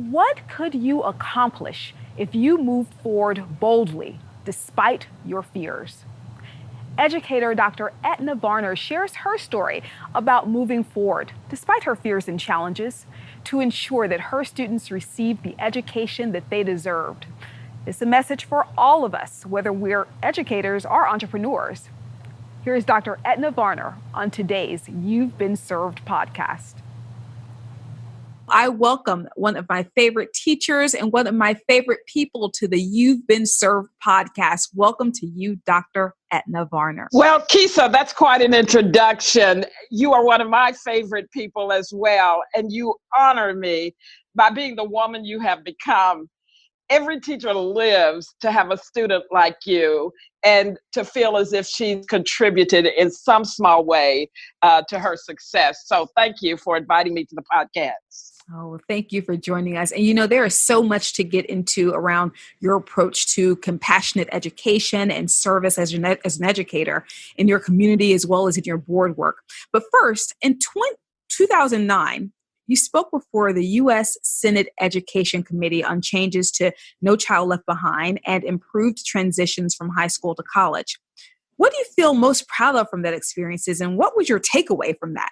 What could you accomplish if you moved forward boldly despite your fears? Educator Dr. Edna Varner shares her story about moving forward despite her fears and challenges to ensure that her students receive the education that they deserved. It's a message for all of us, whether we're educators or entrepreneurs. Here's Dr. Edna Varner on today's You've Been Served podcast. I welcome one of my favorite teachers and one of my favorite people to the You've Been Served podcast. Welcome to you, Dr. Edna Varner. Well, Kisa, that's quite an introduction. You are one of my favorite people as well, and you honor me by being the woman you have become. Every teacher lives to have a student like you and to feel as if she's contributed in some small way to her success. So thank you for inviting me to the podcast. Oh, thank you for joining us. And there is so much to get into around your approach to compassionate education and service as an educator in your community as well as in your board work. But first, in 2009, you spoke before the U.S. Senate Education Committee on changes to No Child Left Behind and improved transitions from high school to college. What do you feel most proud of from that experiences, and what was your takeaway from that?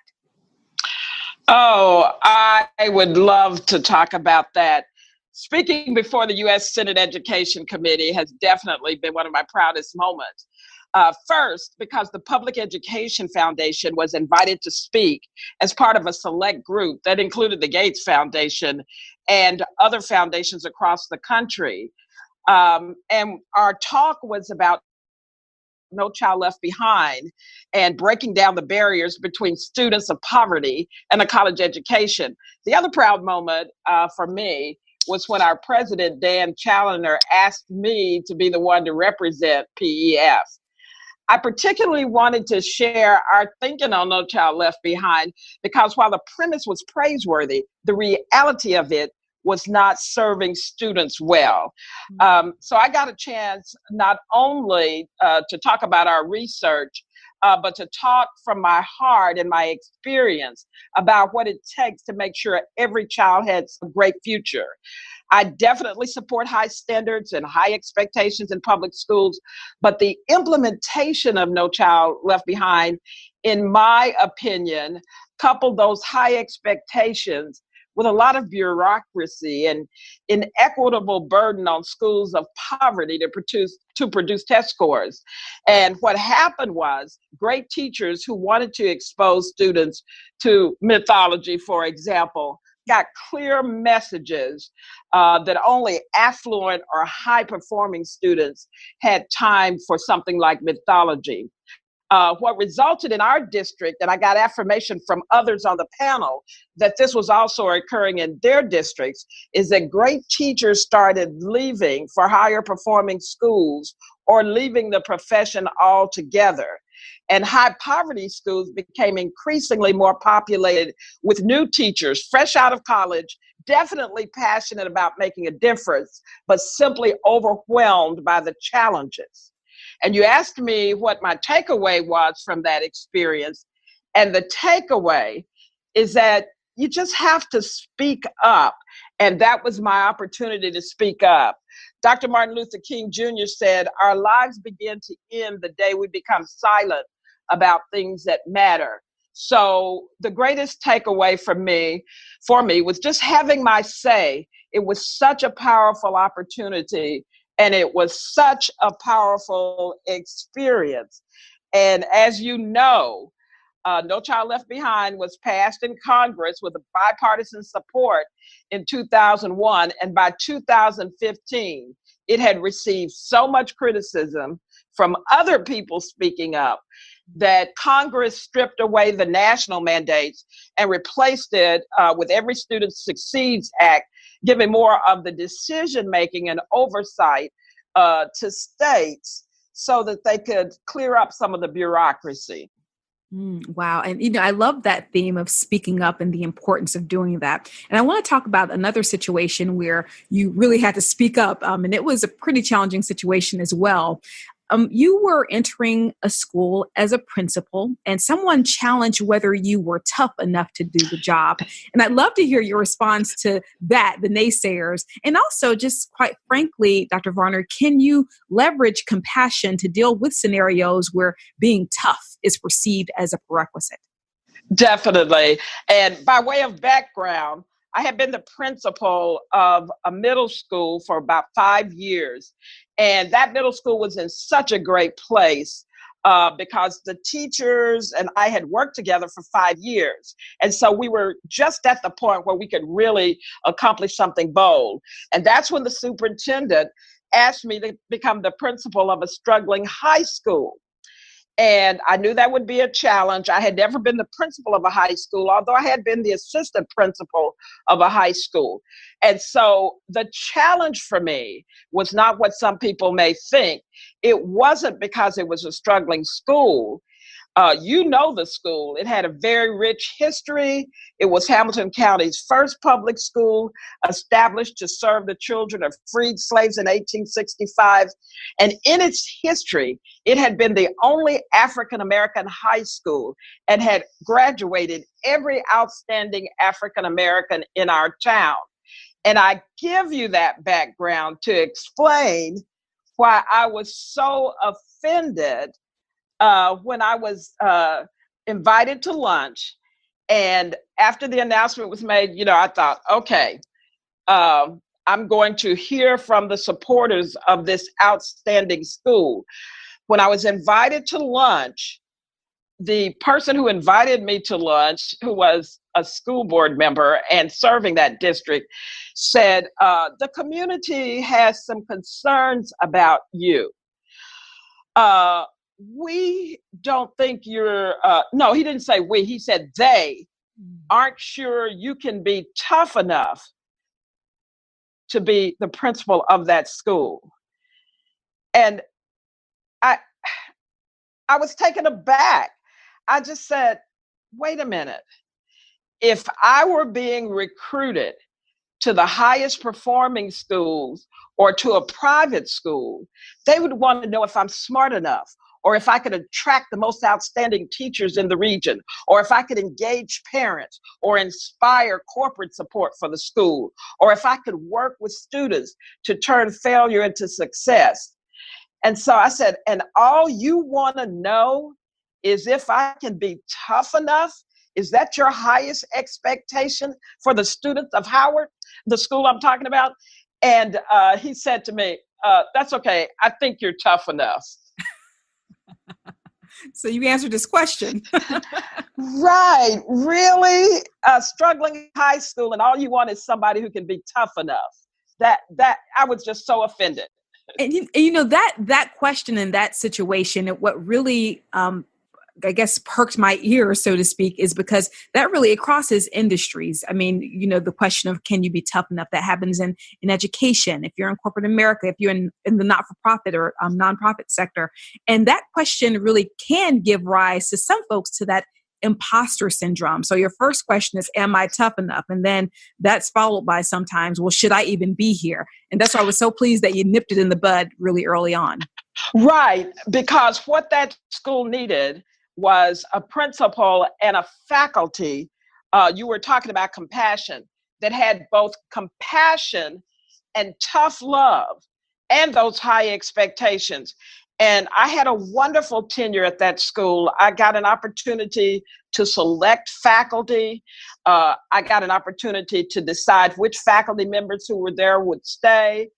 Oh, I would love to talk about that. Speaking before the U.S. Senate Education Committee has definitely been one of my proudest moments. First, because the Public Education Foundation was invited to speak as part of a select group that included the Gates Foundation and other foundations across the country. And our talk was about No Child Left Behind and breaking down the barriers between students of poverty and a college education. The other proud moment for me was when our president, Dan Challoner, asked me to be the one to represent PEF. I particularly wanted to share our thinking on No Child Left Behind because while the premise was praiseworthy, the reality of it was not serving students well. So I got a chance not only to talk about our research, but to talk from my heart and my experience about what it takes to make sure every child has a great future. I definitely support high standards and high expectations in public schools, but the implementation of No Child Left Behind, in my opinion, coupled those high expectations with a lot of bureaucracy and inequitable burden on schools of poverty to produce test scores. And what happened was great teachers who wanted to expose students to mythology, for example, got clear messages that only affluent or high-performing students had time for something like mythology. What resulted in our district, and I got affirmation from others on the panel that this was also occurring in their districts, is that great teachers started leaving for higher performing schools or leaving the profession altogether. And high poverty schools became increasingly more populated with new teachers fresh out of college, definitely passionate about making a difference, but simply overwhelmed by the challenges. And you asked me what my takeaway was from that experience. And the takeaway is that you just have to speak up. And that was my opportunity to speak up. Dr. Martin Luther King Jr. said, our lives begin to end the day we become silent about things that matter. So the greatest takeaway for me was just having my say. It was such a powerful opportunity. And it was such a powerful experience. And as you know, No Child Left Behind was passed in Congress with a bipartisan support in 2001. And by 2015, it had received so much criticism from other people speaking up that Congress stripped away the national mandates and replaced it with Every Student Succeeds Act, giving more of the decision-making and oversight to states so that they could clear up some of the bureaucracy. Wow. And, I love that theme of speaking up and the importance of doing that. And I want to talk about another situation where you really had to speak up. And it was a pretty challenging situation as well. You were entering a school as a principal, and someone challenged whether you were tough enough to do the job. And I'd love to hear your response to that, the naysayers. And also, just quite frankly, Dr. Varner, can you leverage compassion to deal with scenarios where being tough is perceived as a prerequisite? Definitely. And by way of background, I had been the principal of a middle school for about 5 years. And that middle school was in such a great place because the teachers and I had worked together for 5 years. And so we were just at the point where we could really accomplish something bold. And that's when the superintendent asked me to become the principal of a struggling high school. And I knew that would be a challenge. I had never been the principal of a high school, although I had been the assistant principal of a high school. And so the challenge for me was not what some people may think. It wasn't because it was a struggling school. You know the school. It had a very rich history. It was Hamilton County's first public school established to serve the children of freed slaves in 1865. And in its history, it had been the only African-American high school and had graduated every outstanding African-American in our town. And I give you that background to explain why I was so offended when I was invited to lunch. And after the announcement was made, I thought, okay, I'm going to hear from the supporters of this outstanding school. When I was invited to lunch, the person who invited me to lunch, who was a school board member and serving that district, said, the community has some concerns about you. We don't think you're, no, he didn't say we, he said they aren't sure you can be tough enough to be the principal of that school. And I was taken aback. I just said, wait a minute. If I were being recruited to the highest performing schools or to a private school, they would want to know if I'm smart enough, or if I could attract the most outstanding teachers in the region, or if I could engage parents or inspire corporate support for the school, or if I could work with students to turn failure into success. And so I said, and all you want to know is if I can be tough enough? Is that your highest expectation for the students of Howard, the school I'm talking about? And he said to me, that's okay. I think you're tough enough. So you answered this question. Right. Really? Struggling high school, and all you want is somebody who can be tough enough. That I was just so offended. And that question in that situation, what really I guess perked my ear, so to speak, is because that really, it crosses industries. I mean, the question of can you be tough enough, that happens in education, if you're in corporate America, if you're in the not-for-profit or nonprofit sector. And that question really can give rise to some folks to that imposter syndrome. So your first question is, am I tough enough? And then that's followed by sometimes, well, should I even be here? And that's why I was so pleased that you nipped it in the bud really early on. Right, because what that school needed was a principal and a faculty. You were talking about compassion, that had both compassion and tough love and those high expectations. And I had a wonderful tenure at that school. I got an opportunity to select faculty. I got an opportunity to decide which faculty members who were there would stay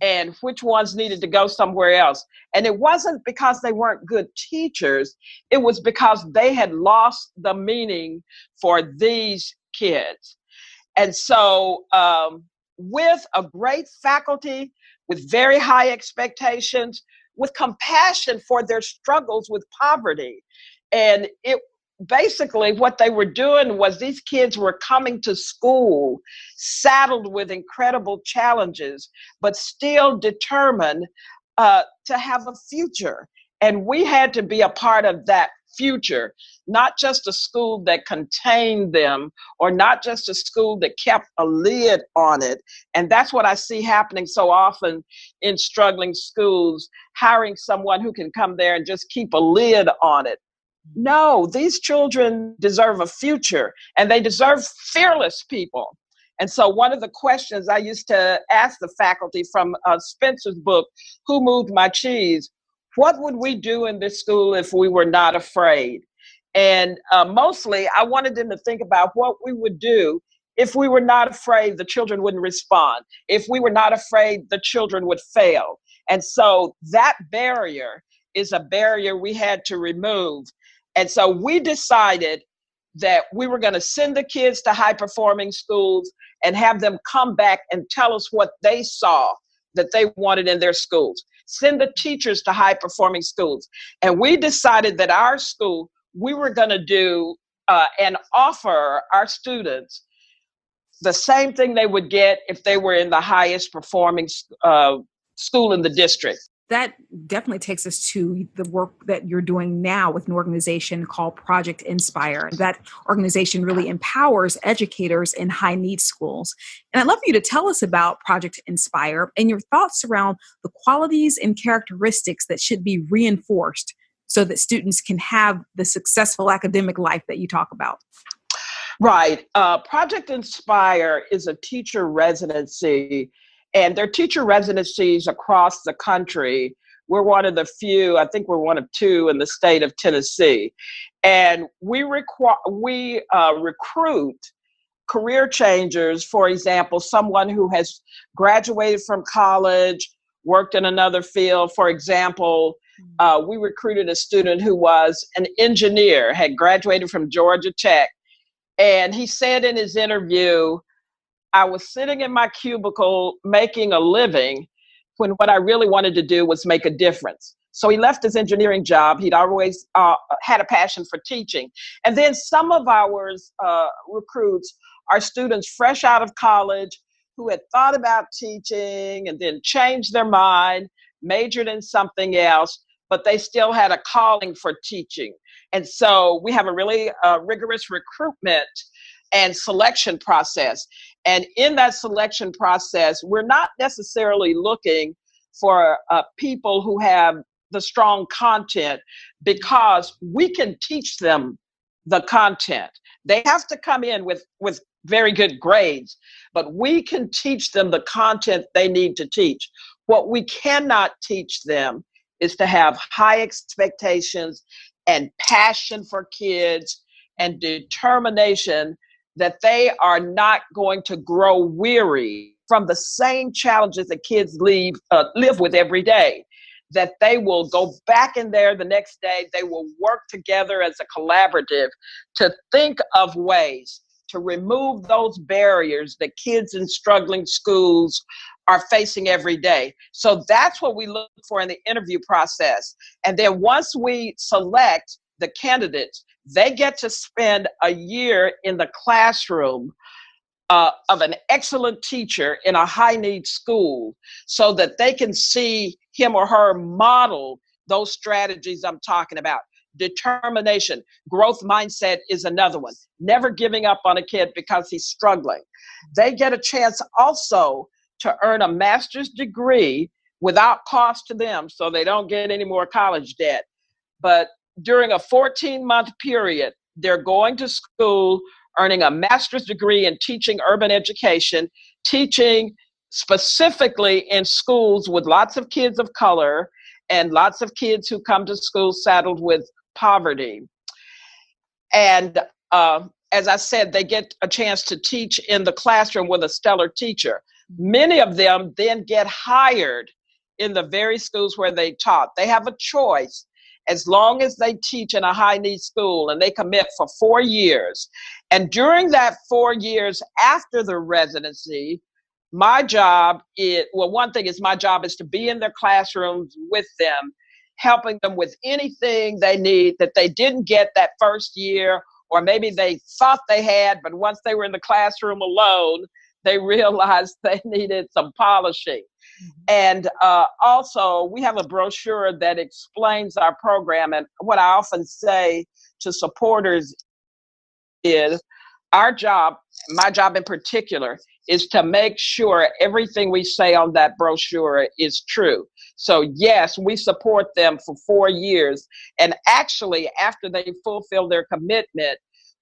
and which ones needed to go somewhere else. And it wasn't because they weren't good teachers. It was because they had lost the meaning for these kids. And so with a great faculty, with very high expectations, with compassion for their struggles with poverty. And it basically what they were doing was these kids were coming to school saddled with incredible challenges, but still determined to have a future. And we had to be a part of that future, not just a school that contained them or not just a school that kept a lid on it. And that's what I see happening so often in struggling schools, hiring someone who can come there and just keep a lid on it. No, these children deserve a future, and they deserve fearless people. And so one of the questions I used to ask the faculty from Spencer's book, Who Moved My Cheese? What would we do in this school if we were not afraid? And mostly I wanted them to think about what we would do if we were not afraid the children wouldn't respond. If we were not afraid the children would fail. And so that barrier is a barrier we had to remove. And so we decided that we were going to send the kids to high-performing schools and have them come back and tell us what they saw that they wanted in their schools. Send the teachers to high-performing schools. And we decided that our school, we were going to do and offer our students the same thing they would get if they were in the highest performing school in the district. That definitely takes us to the work that you're doing now with an organization called Project Inspire. That organization really empowers educators in high need schools. And I'd love for you to tell us about Project Inspire and your thoughts around the qualities and characteristics that should be reinforced so that students can have the successful academic life that you talk about. Right. Project Inspire is a teacher residency, and there are teacher residencies across the country. We're one of the few, I think we're one of two in the state of Tennessee. And we recruit career changers, for example, someone who has graduated from college, worked in another field. For example, we recruited a student who was an engineer, had graduated from Georgia Tech. And he said in his interview, I was sitting in my cubicle making a living when what I really wanted to do was make a difference. So he left his engineering job. He'd always had a passion for teaching. And then some of our recruits are students fresh out of college who had thought about teaching and then changed their mind, majored in something else, but they still had a calling for teaching. And so we have a really rigorous recruitment and selection process. And in that selection process, we're not necessarily looking for people who have the strong content, because we can teach them the content. They have to come in with very good grades, but we can teach them the content they need to teach. What we cannot teach them is to have high expectations and passion for kids and determination that they are not going to grow weary from the same challenges that kids live with every day, that they will go back in there the next day. They will work together as a collaborative to think of ways to remove those barriers that kids in struggling schools are facing every day. So that's what we look for in the interview process. And then once we select the candidates, they get to spend a year in the classroom of an excellent teacher in a high need school so that they can see him or her model those strategies I'm talking about. Determination, growth mindset is another one. Never giving up on a kid because he's struggling. They get a chance also to earn a master's degree without cost to them, so they don't get any more college debt. But during a 14-month period, they're going to school, earning a master's degree in teaching urban education, teaching specifically in schools with lots of kids of color and lots of kids who come to school saddled with poverty. And as I said, they get a chance to teach in the classroom with a stellar teacher. Many of them then get hired in the very schools where they taught. They have a choice as long as they teach in a high need school, and they commit for 4 years. And during that 4 years after the residency, my job is, well, one thing is my job is to be in their classrooms with them, helping them with anything they need that they didn't get that first year, or maybe they thought they had, but once they were in the classroom alone, they realized they needed some polishing. Mhm. And also, we have a brochure that explains our program. And what I often say to supporters is our job, my job in particular, is to make sure everything we say on that brochure is true. So, yes, we support them for 4 years. And actually, after they fulfill their commitment,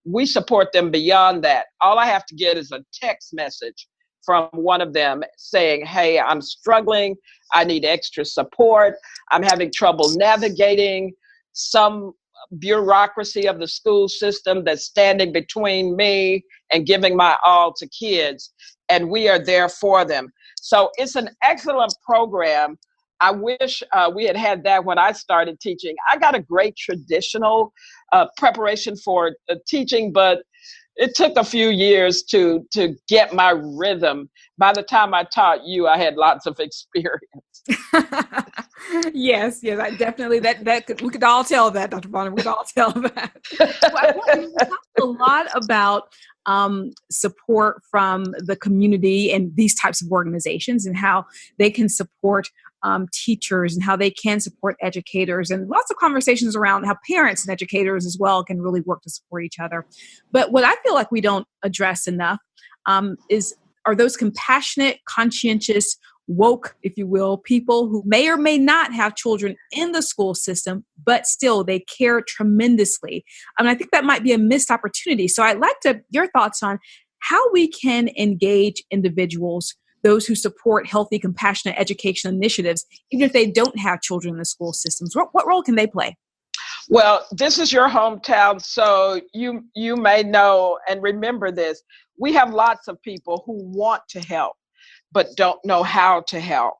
we support them beyond that. All I have to get is a text message from one of them saying, hey, I'm struggling. I need extra support. I'm having trouble navigating some bureaucracy of the school system that's standing between me and giving my all to kids. And we are there for them. So it's an excellent program. I wish we had had that when I started teaching. I got a great traditional preparation for teaching, but it took a few years to get my rhythm. By the time I taught you, I had lots of experience. Yes, yes, I definitely we could all tell that, Dr. Varner. We could all tell that. We talked a lot about support from the community and these types of organizations and how they can support teachers and how they can support educators, and lots of conversations around how parents and educators as well can really work to support each other. But what I feel like we don't address enough are those compassionate, conscientious, woke, if you will, people who may or may not have children in the school system, but still they care tremendously. I mean, I think that might be a missed opportunity. So I'd like your thoughts on how we can engage individuals, those who support healthy, compassionate education initiatives, even if they don't have children in the school systems. What role can they play? Well, this is your hometown, so you may know and remember this. We have lots of people who want to help, but don't know how to help.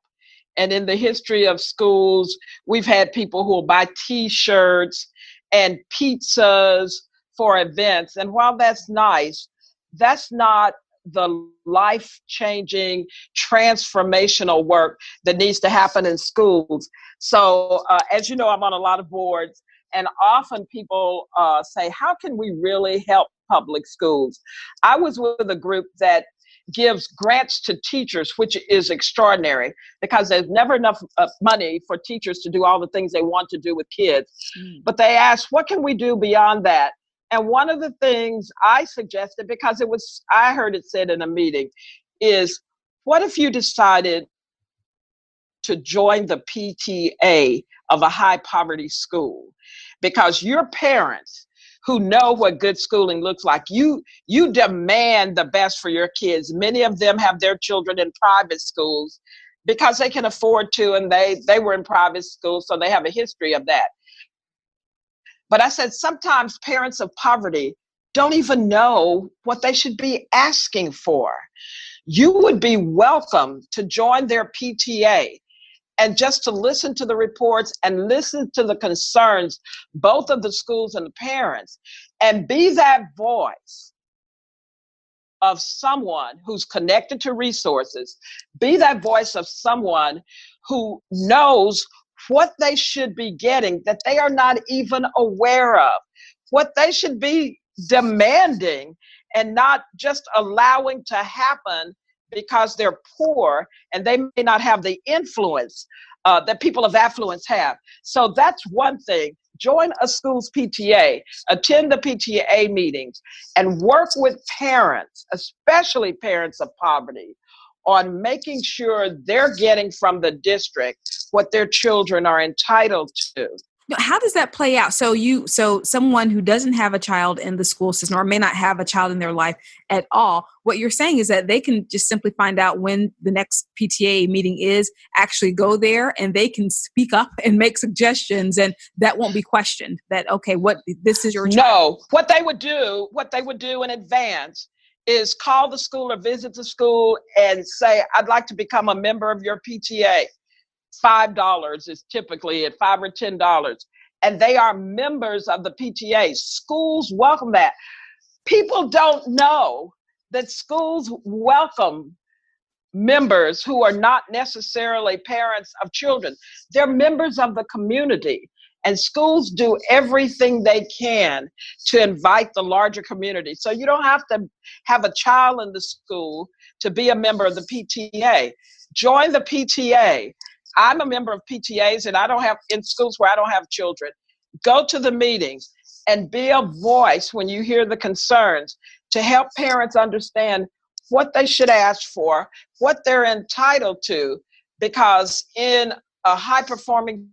And in the history of schools, we've had people who will buy T-shirts and pizzas for events. And while that's nice, that's not the life-changing, transformational work that needs to happen in schools. So as you know, I'm on a lot of boards, and often people say, how can we really help public schools? I was with a group that gives grants to teachers, which is extraordinary because there's never enough money for teachers to do all the things they want to do with kids. But they asked, what can we do beyond that? And one of the things I suggested, because I heard it said in a meeting, is what if you decided to join the PTA of a high poverty school? Because your parents who know what good schooling looks like, you demand the best for your kids. Many of them have their children in private schools because they can afford to, and they were in private schools, so they have a history of that. But I said, sometimes parents of poverty don't even know what they should be asking for. You would be welcome to join their PTA and just to listen to the reports and listen to the concerns, both of the schools and the parents, and be that voice of someone who's connected to resources, be that voice of someone who knows what they should be getting that they are not even aware of, what they should be demanding and not just allowing to happen because they're poor and they may not have the influence that people of affluence have. So that's one thing. Join a school's PTA, attend the PTA meetings, and work with parents, especially parents of poverty, on making sure they're getting from the district what their children are entitled to. How does that play out? So someone who doesn't have a child in the school system or may not have a child in their life at all, what you're saying is that they can just simply find out when the next PTA meeting is, actually go there, and they can speak up and make suggestions, and that won't be questioned. That, okay, this is your child. No, what they would do in advance is call the school or visit the school and say, I'd like to become a member of your PTA. $5 is typically at $5 or $10. And they are members of the PTA. Schools welcome that. People don't know that schools welcome members who are not necessarily parents of children. They're members of the community. And schools do everything they can to invite the larger community. So you don't have to have a child in the school to be a member of the PTA. Join the PTA. I'm a member of PTAs, and I don't have, in schools where I don't have children. Go to the meetings and be a voice when you hear the concerns to help parents understand what they should ask for, what they're entitled to, because in a high-performing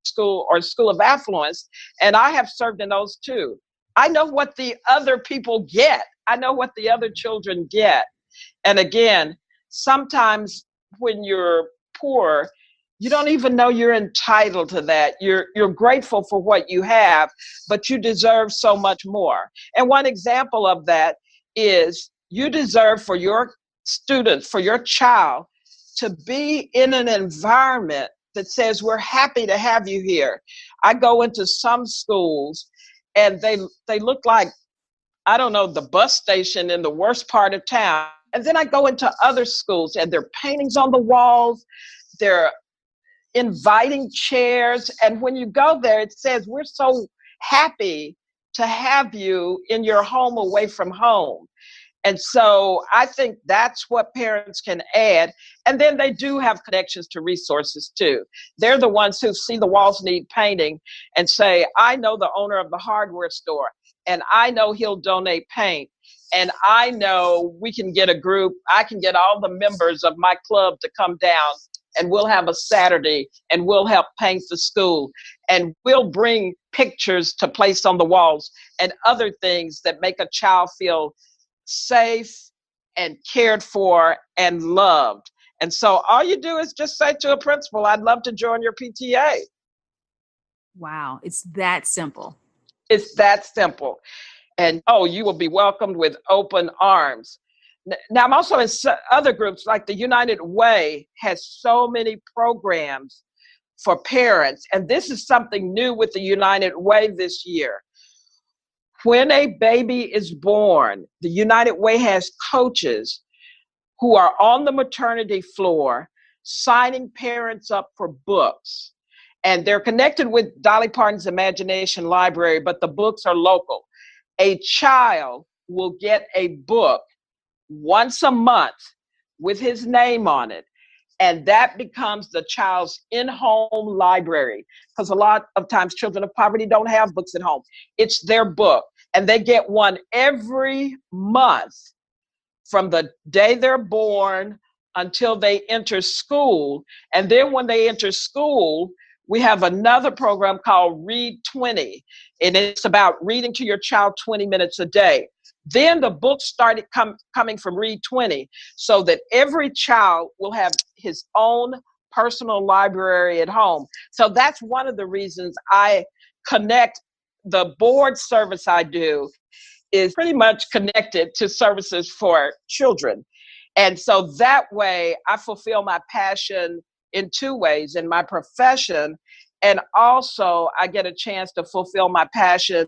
school or school of affluence, and I have served in those too, I know what the other people get. I know what the other children get. And again, sometimes when you're poor, you don't even know you're entitled to that. You're grateful for what you have, but you deserve so much more. And one example of that is you deserve for your students, for your child, to be in an environment that says, we're happy to have you here. I go into some schools and they look like, I don't know, the bus station in the worst part of town. And then I go into other schools and there are paintings on the walls, there are inviting chairs. And when you go there, it says, we're so happy to have you in your home away from home. And so I think that's what parents can add. And then they do have connections to resources too. They're the ones who see the walls need painting and say, I know the owner of the hardware store, and I know he'll donate paint. And I know we can get a group, I can get all the members of my club to come down, and we'll have a Saturday and we'll help paint the school. And we'll bring pictures to place on the walls and other things that make a child feel safe and cared for and loved. And so all you do is just say to a principal, I'd love to join your PTA. Wow, it's that simple. It's that simple. And oh, you will be welcomed with open arms. Now, I'm also in other groups, like the United Way has so many programs for parents. And this is something new with the United Way this year. When a baby is born, the United Way has coaches who are on the maternity floor signing parents up for books. And they're connected with Dolly Parton's Imagination Library, but the books are local. A child will get a book once a month with his name on it. And that becomes the child's in-home library. Because a lot of times children of poverty don't have books at home. It's their book. And they get one every month from the day they're born until they enter school. And then when they enter school, we have another program called Read 20. And it's about reading to your child 20 minutes a day. Then the books started coming from Read 20, so that every child will have his own personal library at home. So that's one of the reasons I connect the board service I do is pretty much connected to services for children. And so that way I fulfill my passion in two ways, in my profession, and also I get a chance to fulfill my passion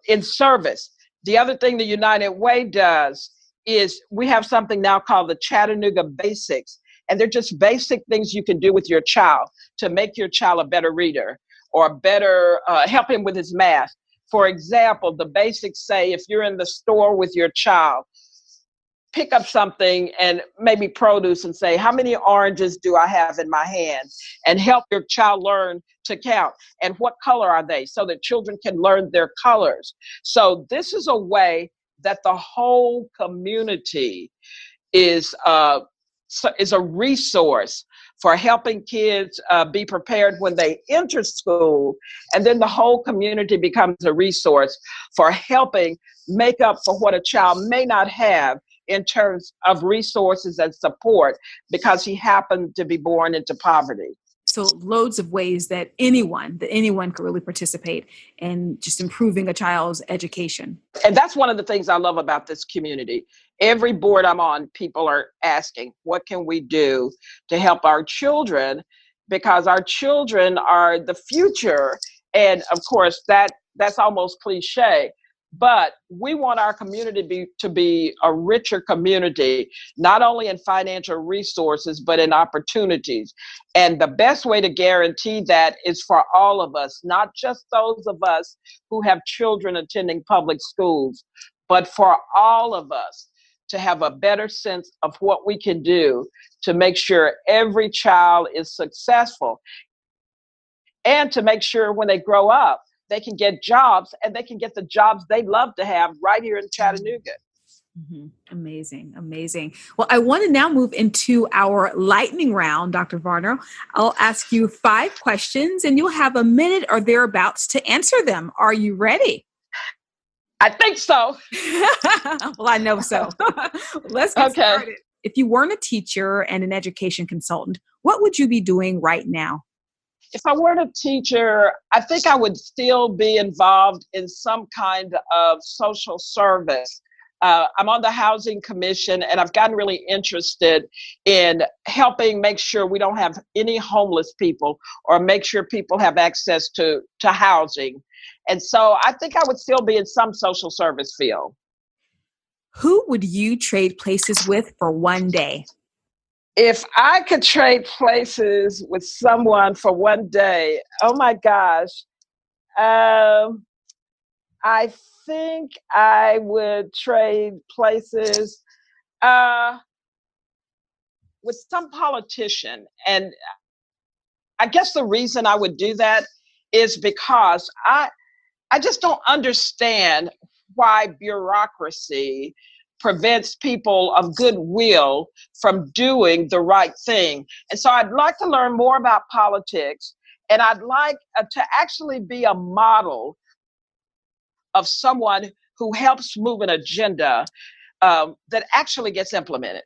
in service. The other thing the United Way does is we have something now called the Chattanooga Basics. And they're just basic things you can do with your child to make your child a better reader or better help him with his math. For example, the basics say if you're in the store with your child, pick up something and maybe produce and say, how many oranges do I have in my hand? And help your child learn to count. And what color are they? So that children can learn their colors. So this is a way that the whole community is a resource for helping kids be prepared when they enter school. And then the whole community becomes a resource for helping make up for what a child may not have in terms of resources and support because he happened to be born into poverty. So loads of ways that anyone could really participate in just improving a child's education. And that's one of the things I love about this community. Every board I'm on, people are asking, what can we do to help our children? Because our children are the future. And of course, that's almost cliche. But we want our community to be a richer community, not only in financial resources, but in opportunities. And the best way to guarantee that is for all of us, not just those of us who have children attending public schools, but for all of us to have a better sense of what we can do to make sure every child is successful, and to make sure when they grow up, they can get jobs, and they can get the jobs they love to have right here in Chattanooga. Amazing, amazing. Well, I want to now move into our lightning round, Dr. Varner. I'll ask you 5 questions and you'll have a minute or thereabouts to answer them. Are you ready? I think so. Well, I know so. Let's get started. If you weren't a teacher and an education consultant, what would you be doing right now? If I weren't a teacher, I think I would still be involved in some kind of social service. I'm on the Housing Commission, and I've gotten really interested in helping make sure we don't have any homeless people, or make sure people have access to housing. And so I think I would still be in some social service field. Who would you trade places with for one day? If I could trade places with someone for one day, oh my gosh, I think I would trade places with some politician. And I guess the reason I would do that is because I just don't understand why bureaucracy prevents people of goodwill from doing the right thing. And so I'd like to learn more about politics, and I'd like to actually be a model of someone who helps move an agenda that actually gets implemented.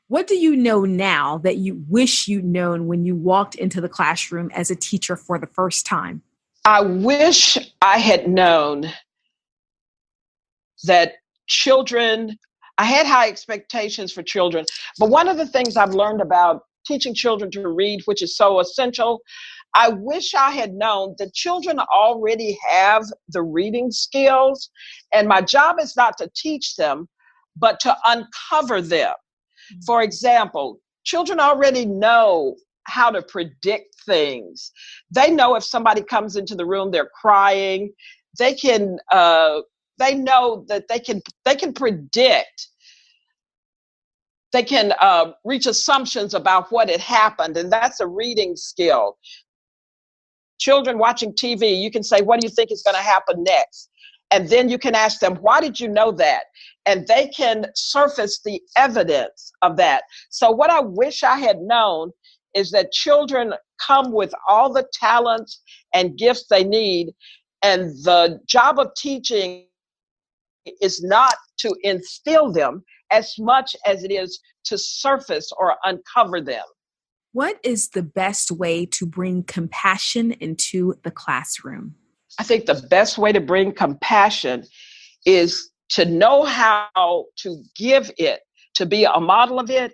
What do you know now that you wish you'd known when you walked into the classroom as a teacher for the first time? I wish I had known that I had high expectations for children, but one of the things I've learned about teaching children to read, which is so essential, I wish I had known that children already have the reading skills, and my job is not to teach them, but to uncover them. For example, children already know how to predict things. They know if somebody comes into the room, they're crying. They know that they can predict. They can reach assumptions about what had happened, and that's a reading skill. Children watching TV, you can say, what do you think is going to happen next? And then you can ask them, why did you know that? And they can surface the evidence of that. So what I wish I had known is that children come with all the talents and gifts they need. And the job of teaching is not to instill them as much as it is to surface or uncover them. What is the best way to bring compassion into the classroom? I think the best way to bring compassion is to know how to give it, to be a model of it,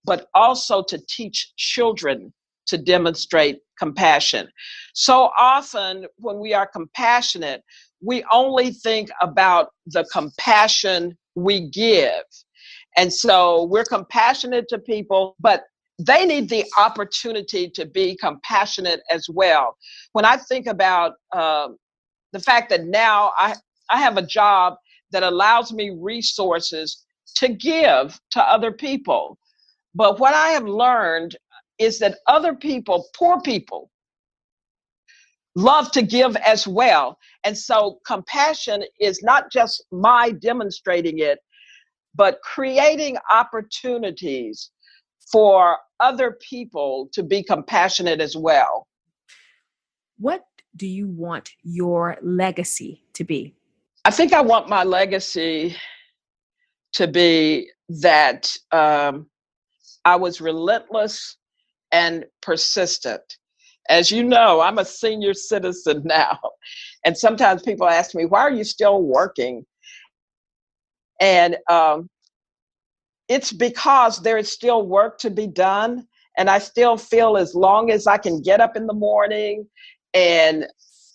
but also to teach children to demonstrate compassion. So often when we are compassionate, we only think about the compassion we give. And so we're compassionate to people, but they need the opportunity to be compassionate as well. When I think about the fact that now I have a job that allows me resources to give to other people. But what I have learned is that other people, poor people, love to give as well. And so compassion is not just my demonstrating it, but creating opportunities for other people to be compassionate as well. What do you want your legacy to be? I think I want my legacy to be that I was relentless and persistent. As you know, I'm a senior citizen now. And sometimes people ask me, why are you still working? And it's because there is still work to be done. And I still feel as long as I can get up in the morning and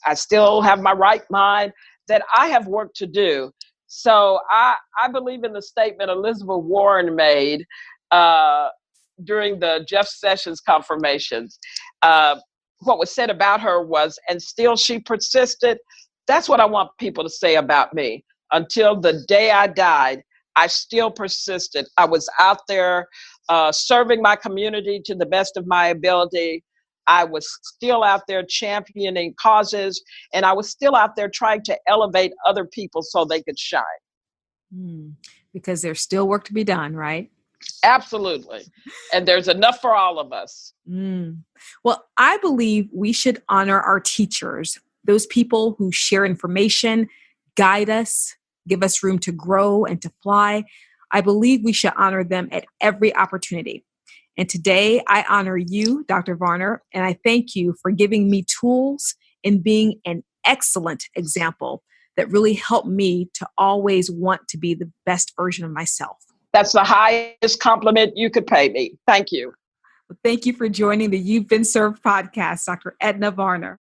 I still have my right mind, that I have work to do. So I believe in the statement Elizabeth Warren made during the Jeff Sessions confirmations. What was said about her was, and still she persisted. That's what I want people to say about me. Until the day I died, I still persisted. I was out there serving my community to the best of my ability. I was still out there championing causes, and I was still out there trying to elevate other people so they could shine. Because there's still work to be done, right? Absolutely. And there's enough for all of us. Well, I believe we should honor our teachers, those people who share information, guide us, give us room to grow and to fly. I believe we should honor them at every opportunity. And today I honor you, Dr. Varner, and I thank you for giving me tools and being an excellent example that really helped me to always want to be the best version of myself. That's the highest compliment you could pay me. Thank you. Thank you for joining the You've Been Served podcast, Dr. Edna Varner.